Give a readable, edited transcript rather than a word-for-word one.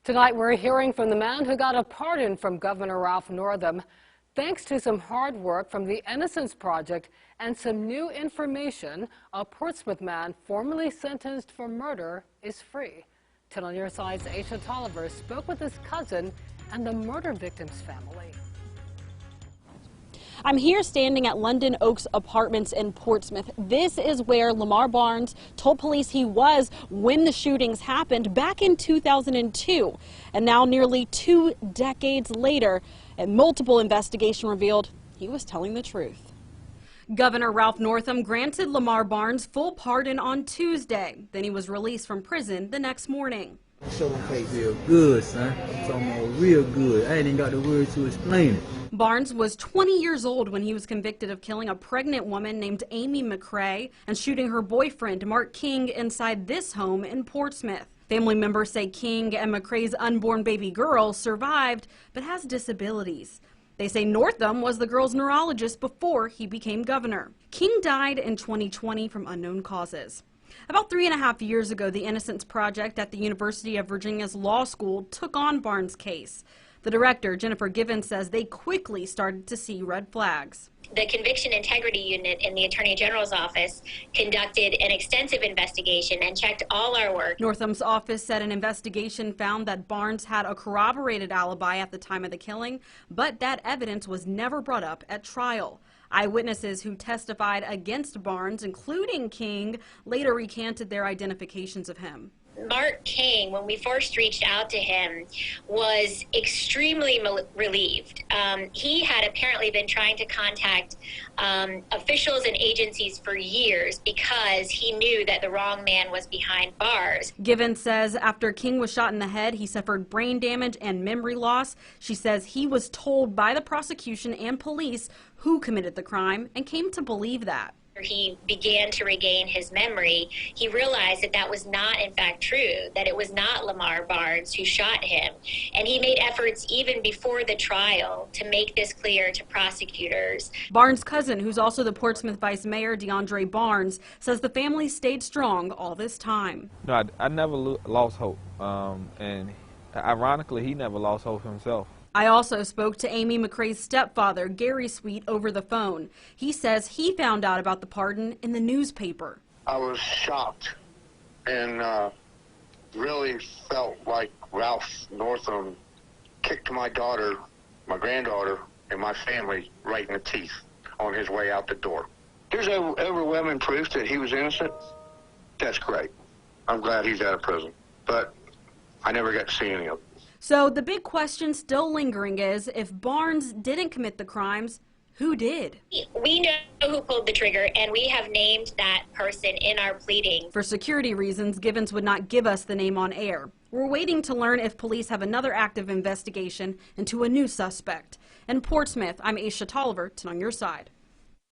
Tonight, we're hearing from the man who got a pardon from Governor Ralph Northam, thanks to some hard work from the Innocence Project and some new information. A Portsmouth man formerly sentenced for murder is free. 10 on Your Side's Aesia Toliver spoke with his cousin and the murder victim's family. I'm here standing at London Oaks Apartments in Portsmouth. This is where Lamar Barnes told police he was when the shootings happened back in 2002. And now, nearly 2 decades later, a multiple investigation revealed he was telling the truth. Governor Ralph Northam granted Lamar Barnes full pardon on Tuesday. Then he was released from prison the next morning. Show face real good, son. I'm talking about real good. I ain't even got the words to explain it. Barnes was 20 years old when he was convicted of killing a pregnant woman named Amy McCrae and shooting her boyfriend, Mark King, inside this home in Portsmouth. Family members say King and McCrae's unborn baby girl survived but has disabilities. They say Northam was the girl's neurologist before he became governor. King died in 2020 from unknown causes. About 3.5 years ago, the Innocence Project at the University of Virginia's law school took on Barnes' case. The director, Jennifer Givens, says they quickly started to see red flags. The Conviction Integrity Unit in the Attorney General's office conducted an extensive investigation and checked all our work. Northam's office said an investigation found that Barnes had a corroborated alibi at the time of the killing, but that evidence was never brought up at trial. Eyewitnesses who testified against Barnes, including King, later recanted their identifications of him. Mark King, when we first reached out to him, was extremely relieved. He had apparently been trying to contact officials and agencies for years because he knew that the wrong man was behind bars. Givens says after King was shot in the head, he suffered brain damage and memory loss. She says he was told by the prosecution and police who committed the crime and came to believe that. He began to regain his memory. He realized that that was not, in fact, true, that it was not Lamar Barnes who shot him. And he made efforts even before the trial to make this clear to prosecutors. Barnes' cousin, who's also the Portsmouth Vice Mayor, DeAndre Barnes, says the family stayed strong all this time. No, I never lost hope. And ironically, he never lost hope himself. I also spoke to Amy McCrae's stepfather, Gary Sweet, over the phone. He says he found out about the pardon in the newspaper. I was shocked and really felt like Ralph Northam kicked my daughter, my granddaughter, and my family right in the teeth on his way out the door. There's overwhelming proof that he was innocent. That's great. I'm glad he's out of prison, but I never got to see any of it. So the big question still lingering is, if Barnes didn't commit the crimes, who did? We know who pulled the trigger, and we have named that person in our pleading. For security reasons, Givens would not give us the name on air. We're waiting to learn if police have another active investigation into a new suspect. In Portsmouth, I'm Aesia Toliver, 10 on Your Side.